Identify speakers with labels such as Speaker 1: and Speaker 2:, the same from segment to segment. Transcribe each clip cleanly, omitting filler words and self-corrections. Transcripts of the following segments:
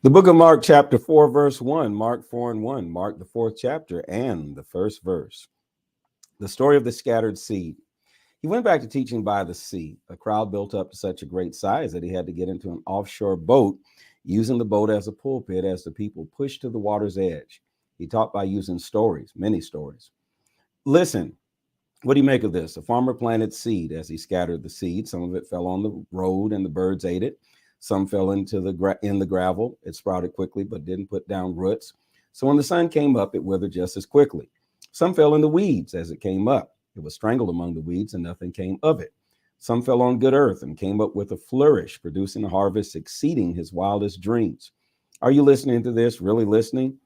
Speaker 1: The book of Mark, chapter 4, verse 1, Mark 4 and 1, Mark the fourth chapter and the first verse. The story of the scattered seed. He went back to teaching by the sea. A crowd built up to such a great size that he had to get into an offshore boat, using the boat as a pulpit as the people pushed to the water's edge. He taught by using stories, many stories. Listen, what do you make of this? A farmer planted seed. As he scattered the seed, some of it fell on the road and the birds ate it. Some fell into the gravel. It sprouted quickly but didn't put down roots. So when the sun came up, it withered just as quickly. Some fell in the weeds as it came up. It was strangled among the weeds and nothing came of it. Some fell on good earth and came up with a flourish, producing a harvest exceeding his wildest dreams. Are you listening to this? Really listening?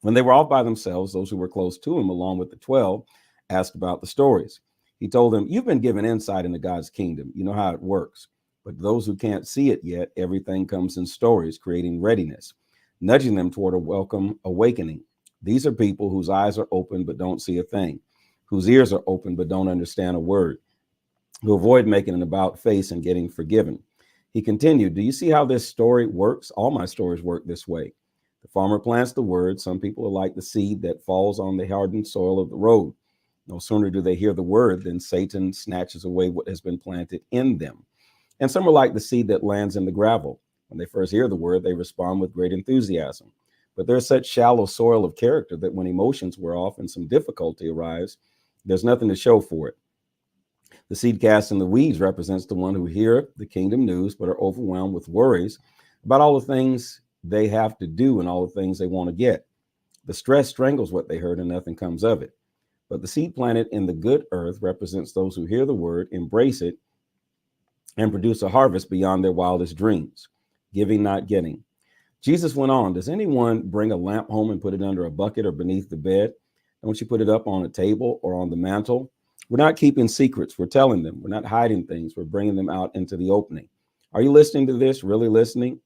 Speaker 1: When they were all by themselves, those who were close to him, along with the 12, asked about the stories. He told them, "You've been given insight into God's kingdom. You know how it works. But those who can't see it yet, everything comes in stories, creating readiness, nudging them toward a welcome awakening. These are people whose eyes are open but don't see a thing, whose ears are open but don't understand a word, who avoid making an about face and getting forgiven." He continued, "Do you see how this story works? All my stories work this way. The farmer plants the word. Some people are like the seed that falls on the hardened soil of the road. No sooner do they hear the word than Satan snatches away what has been planted in them. And some are like the seed that lands in the gravel. When they first hear the word, they respond with great enthusiasm. But there's such shallow soil of character that when emotions wear off and some difficulty arrives, there's nothing to show for it. The seed cast in the weeds represents the one who hear the kingdom news but are overwhelmed with worries about all the things they have to do and all the things they want to get. The stress strangles what they heard and nothing comes of it. But the seed planted in the good earth represents those who hear the word, embrace it, and produce a harvest beyond their wildest dreams. Giving, not getting. Jesus went on, "Does anyone bring a lamp home and put it under a bucket or beneath the bed? Don't you put it up on a table or on the mantle?" We're not keeping secrets. We're telling them. We're not hiding things. We're bringing them out into the opening. Are you listening to this? Really listening?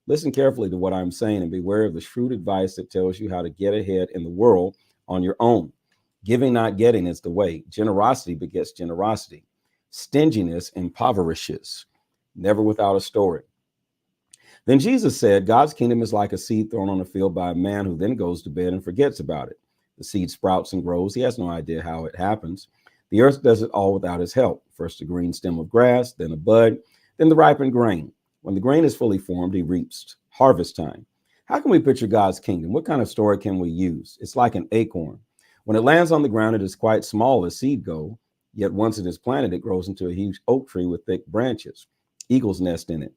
Speaker 1: Listen carefully to what I'm saying and beware of the shrewd advice that tells you how to get ahead in the world on your own. Giving, not getting is the way. Generosity begets generosity. Stinginess impoverishes, never without a story. Then Jesus said, God's kingdom is like a seed thrown on a field by a man who then goes to bed and forgets about it. The seed sprouts and grows. He has no idea how it happens. The earth does it all without his help. First a green stem of grass, then a bud, then the ripened grain. When the grain is fully formed, he reaps harvest time. How can we picture God's kingdom? What kind of story can we use? It's like an acorn. When it lands on the ground, it is quite small as seed go. Yet once it is planted, it grows into a huge oak tree with thick branches. Eagles nest in it.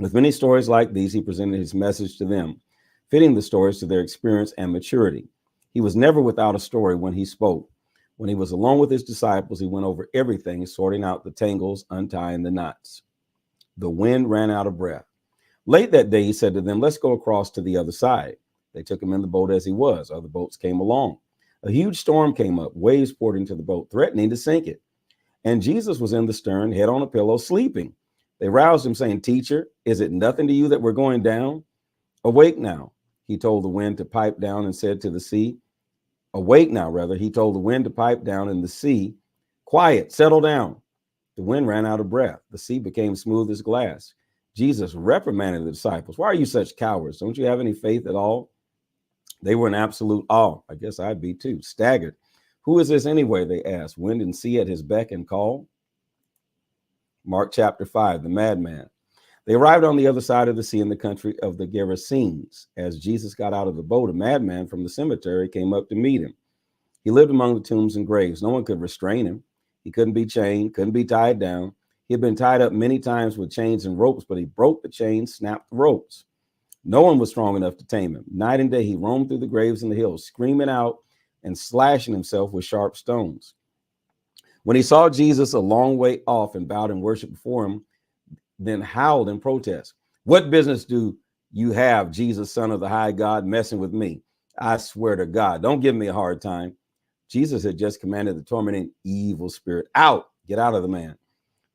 Speaker 1: With many stories like these, he presented his message to them, fitting the stories to their experience and maturity. He was never without a story when he spoke. When he was alone with his disciples, he went over everything, sorting out the tangles, untying the knots. The wind ran out of breath. Late that day, he said to them, "Let's go across to the other side." They took him in the boat as he was. Other boats came along. A huge storm came up. Waves poured into the boat, threatening to sink it. And Jesus was in the stern, head on a pillow, sleeping. They roused him, saying, "Teacher, is it nothing to you that we're going down? Awake now." He told the wind to pipe down and said to the sea, "Awake now, rather." He told the wind to pipe down and the sea, "Quiet, settle down." The wind ran out of breath. The sea became smooth as glass. Jesus reprimanded the disciples. "Why are you such cowards? Don't you have any faith at all?" They were in absolute awe. I guess I'd be too, staggered. "Who is this anyway?" they asked. "Wind and sea at his beck and call." Mark chapter 5, the madman. They arrived on the other side of the sea in the country of the Gerasenes. As Jesus got out of the boat, a madman from the cemetery came up to meet him. He lived among the tombs and graves. No one could restrain him. He couldn't be chained, couldn't be tied down. He had been tied up many times with chains and ropes, but he broke the chains, snapped the ropes. No one was strong enough to tame him. Night and day, he roamed through the graves and the hills, screaming out and slashing himself with sharp stones. When he saw Jesus a long way off and bowed in worship before him, then howled in protest. "What business do you have, Jesus, son of the high God, messing with me? I swear to God, don't give me a hard time." Jesus had just commanded the tormenting evil spirit, "Out, get out of the man."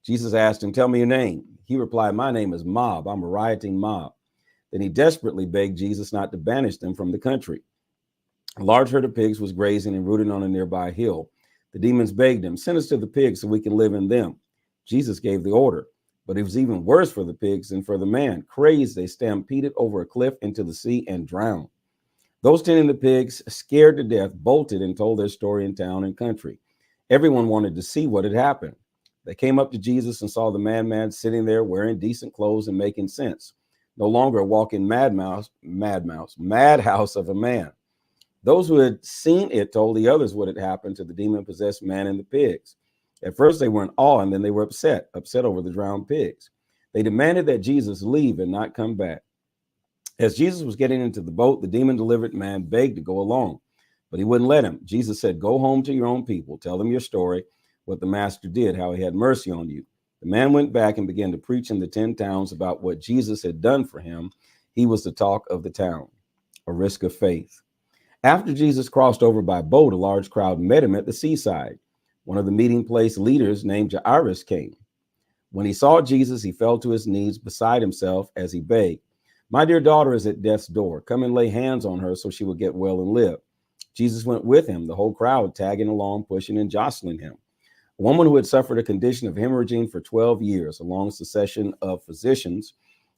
Speaker 1: Jesus asked him, "Tell me your name." He replied, "My name is Mob. I'm a rioting mob." Then he desperately begged Jesus not to banish them from the country. A large herd of pigs was grazing and rooted on a nearby hill. The demons begged him, "Send us to the pigs so we can live in them." Jesus gave the order. But it was even worse for the pigs than for the man. Crazed, they stampeded over a cliff into the sea and drowned. Those tending the pigs, scared to death, bolted and told their story in town and country. Everyone wanted to see what had happened. They came up to Jesus and saw the madman sitting there wearing decent clothes and making sense. No longer a walking madhouse of a man. Those who had seen it told the others what had happened to the demon-possessed man and the pigs. At first they were in awe, and then they were upset over the drowned pigs. They demanded that Jesus leave and not come back. As Jesus was getting into the boat, the demon-delivered man begged to go along, but he wouldn't let him. Jesus said, "Go home to your own people. Tell them your story, what the master did, how he had mercy on you." The man went back and began to preach in the 10 towns about what Jesus had done for him. He was the talk of the town. A risk of faith. After Jesus crossed over by boat, a large crowd met him at the seaside. One of the meeting place leaders named Jairus came. When he saw Jesus, he fell to his knees beside himself as he begged, "My dear daughter is at death's door. Come and lay hands on her so she will get well and live." Jesus went with him, the whole crowd tagging along, pushing and jostling him. A woman who had suffered a condition of hemorrhaging for 12 years, a long succession of physicians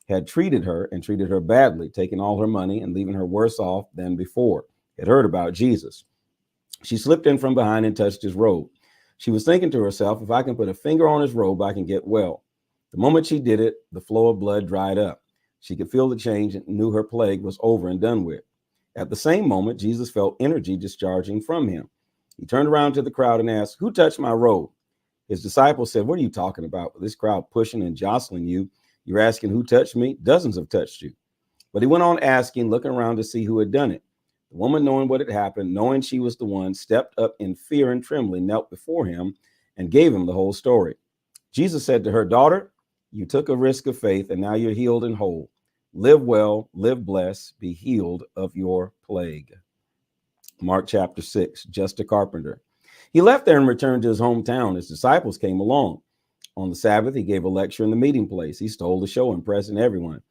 Speaker 1: had treated her badly, taking all her money and leaving her worse off than before, had heard about Jesus. She slipped in from behind and touched his robe. She was thinking to herself, "If I can put a finger on his robe, I can get well." The moment she did it, the flow of blood dried up. She could feel the change and knew her plague was over and done with. At the same moment, Jesus felt energy discharging from him. He turned around to the crowd and asked, "Who touched my robe?" His disciples said, "What are you talking about? With this crowd pushing and jostling you, you're asking who touched me? Dozens have touched you." But he went on asking, looking around to see who had done it. The woman, knowing what had happened, knowing she was the one, stepped up in fear and trembling, knelt before him, and gave him the whole story. Jesus said to her, "Daughter, you took a risk of faith, and now you're healed and whole. Live well, live blessed, be healed of your plague." Mark chapter 6, just a carpenter. He left there and returned to his hometown. His disciples came along. On the Sabbath, he gave a lecture in the meeting place. He stole the show, impressing everyone.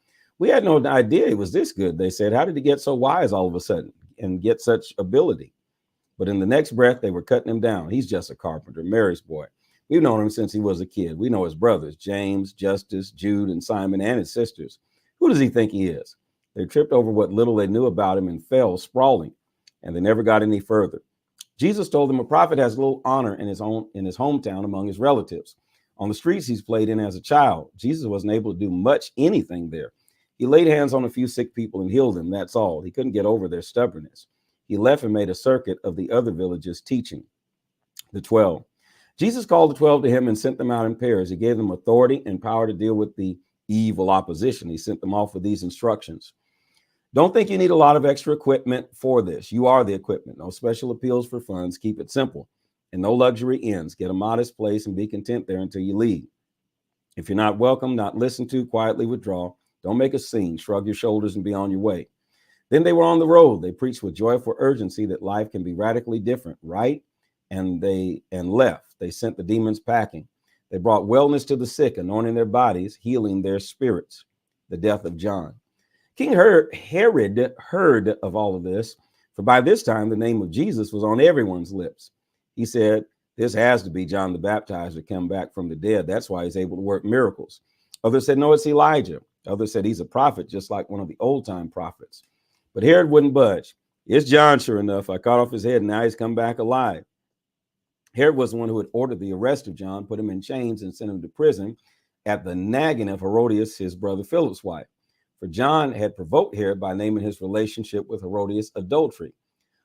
Speaker 1: "We had no idea he was this good," they said. "How did he get so wise all of a sudden and get such ability?" But in the next breath, they were cutting him down. "He's just a carpenter, Mary's boy. We've known him since he was a kid. We know his brothers, James, Justus, Jude, and Simon, and his sisters. Who does he think he is?" They tripped over what little they knew about him and fell sprawling, and they never got any further. Jesus told them a prophet has little honor in his hometown among his relatives. On the streets he's played in as a child. Jesus wasn't able to do anything there. He laid hands on a few sick people and healed them, that's all. He couldn't get over their stubbornness. He left and made a circuit of the other villages teaching. The 12. Jesus called the 12 to him and sent them out in pairs. He gave them authority and power to deal with the evil opposition. He sent them off with these instructions. Don't think you need a lot of extra equipment for this. You are the equipment. No special appeals for funds. Keep it simple. And no luxury inns. Get a modest place and be content there until you leave. If you're not welcome, not listened to, quietly withdraw. Don't make a scene. Shrug your shoulders and be on your way. Then they were on the road. They preached with joyful urgency that life can be radically different, right? And left. They sent the demons packing. They brought wellness to the sick, anointing their bodies, healing their spirits. The death of John. King Herod heard of all of this, for by this time the name of Jesus was on everyone's lips. He said, "This has to be John the Baptizer come back from the dead. That's why he's able to work miracles." Others said, "No, it's Elijah." Others said, "He's a prophet, just like one of the old-time prophets." But Herod wouldn't budge. "It's John, sure enough. I cut off his head, and now he's come back alive." Herod was the one who had ordered the arrest of John, put him in chains, and sent him to prison at the nagging of Herodias, his brother Philip's wife. For John had provoked Herod by naming his relationship with Herodias adultery.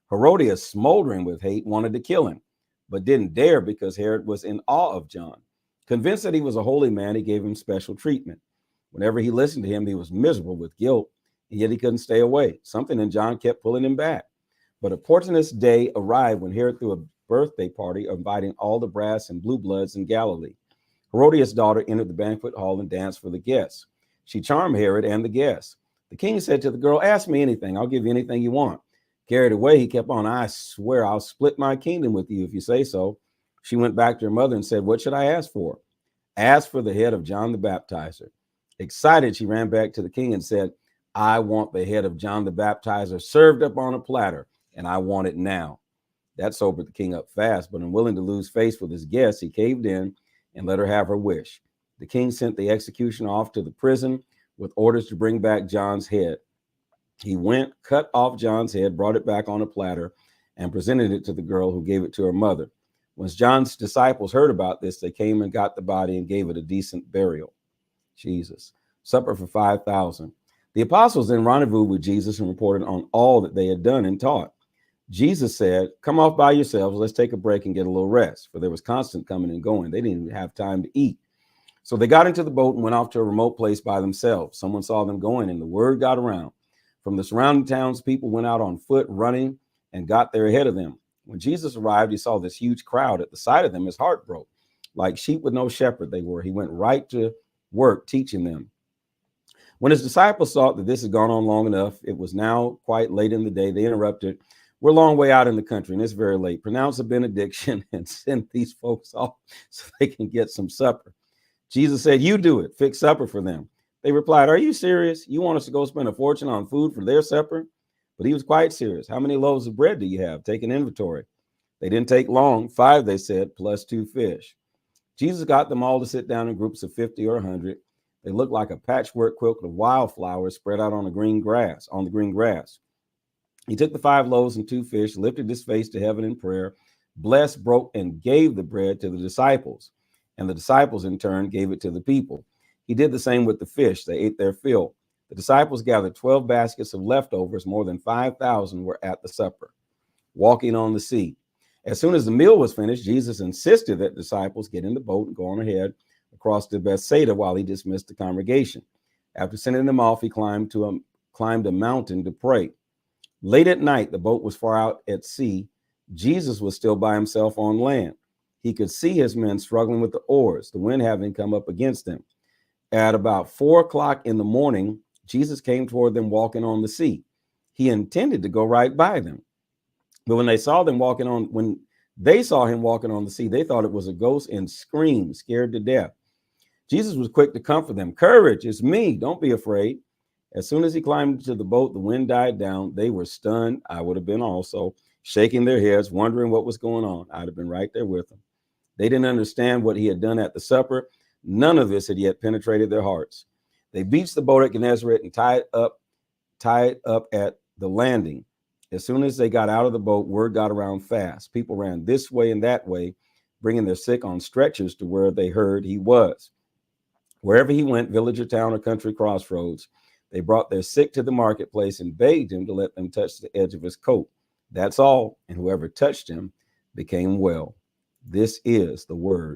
Speaker 1: Herodias, smoldering with hate, wanted to kill him, but didn't dare because Herod was in awe of John. Convinced that he was a holy man, he gave him special treatment. Whenever he listened to him, he was miserable with guilt, and yet he couldn't stay away. Something in John kept pulling him back. But a portentous day arrived when Herod threw a birthday party, inviting all the brass and blue bloods in Galilee. Herodias' daughter entered the banquet hall and danced for the guests. She charmed Herod and the guests. The king said to the girl, "Ask me anything. I'll give you anything you want." Carried away, he kept on, "I swear I'll split my kingdom with you if you say so." She went back to her mother and said, "What should I ask for?" "Ask for the head of John the Baptizer." Excited, she ran back to the king and said, "I want the head of John the Baptizer served up on a platter, and I want it now." That sobered the king up fast, but unwilling to lose face with his guests, he caved in and let her have her wish. The king sent the executioner off to the prison with orders to bring back John's head. He went, cut off John's head, brought it back on a platter, and presented it to the girl, who gave it to her mother. When John's disciples heard about this, they came and got the body and gave it a decent burial. Jesus. Supper for 5,000. The apostles then rendezvoused with Jesus and reported on all that they had done and taught. Jesus said, "Come off by yourselves. Let's take a break and get a little rest." For there was constant coming and going. They didn't even have time to eat. So they got into the boat and went off to a remote place by themselves. Someone saw them going, and the word got around. From the surrounding towns, people went out on foot, running, and got there ahead of them. When Jesus arrived, he saw this huge crowd. At the sight of them, his heart broke. Like sheep with no shepherd they were. He went right to work teaching them. When his disciples thought that this had gone on long enough, it was now quite late in the day. They interrupted. "We're a long way out in the country, and it's very late. Pronounce a benediction and send these folks off so they can get some supper." Jesus said, "You do it. Fix supper for them." They replied, "Are you serious? You want us to go spend a fortune on food for their supper?" But he was quite serious. "How many loaves of bread do you have? Take an inventory." They didn't take long. 5, they said, plus 2 fish. Jesus got them all to sit down in groups of 50 or 100. They looked like a patchwork quilt of wildflowers spread out on the green grass. He took the 5 loaves and 2 fish, lifted his face to heaven in prayer, blessed, broke, and gave the bread to the disciples. And the disciples, in turn, gave it to the people. He did the same with the fish. They ate their fill. The disciples gathered 12 baskets of leftovers. More than 5,000 were at the supper. Walking on the sea. As soon as the meal was finished, Jesus insisted that disciples get in the boat and go on ahead across to Bethsaida while he dismissed the congregation. After sending them off, he climbed a mountain to pray. Late at night, the boat was far out at sea. Jesus was still by himself on land. He could see his men struggling with the oars, the wind having come up against them. At about 4 o'clock in the morning, Jesus came toward them walking on the sea. He intended to go right by them. But when they saw him walking on the sea, they thought it was a ghost and screamed, scared to death. Jesus was quick to comfort them. "Courage, it's me. Don't be afraid." As soon as he climbed into the boat, the wind died down. They were stunned. I would have been also, shaking their heads, wondering what was going on. I'd have been right there with them. They didn't understand what he had done at the supper. None of this had yet penetrated their hearts. They beached the boat at Gennesaret and tied up at the landing. As soon as they got out of the boat, word got around fast. People ran this way and that way, bringing their sick on stretchers to where they heard he was. Wherever he went, village or town or country crossroads, they brought their sick to the marketplace and begged him to let them touch the edge of his coat. That's all. And whoever touched him became well. This is the word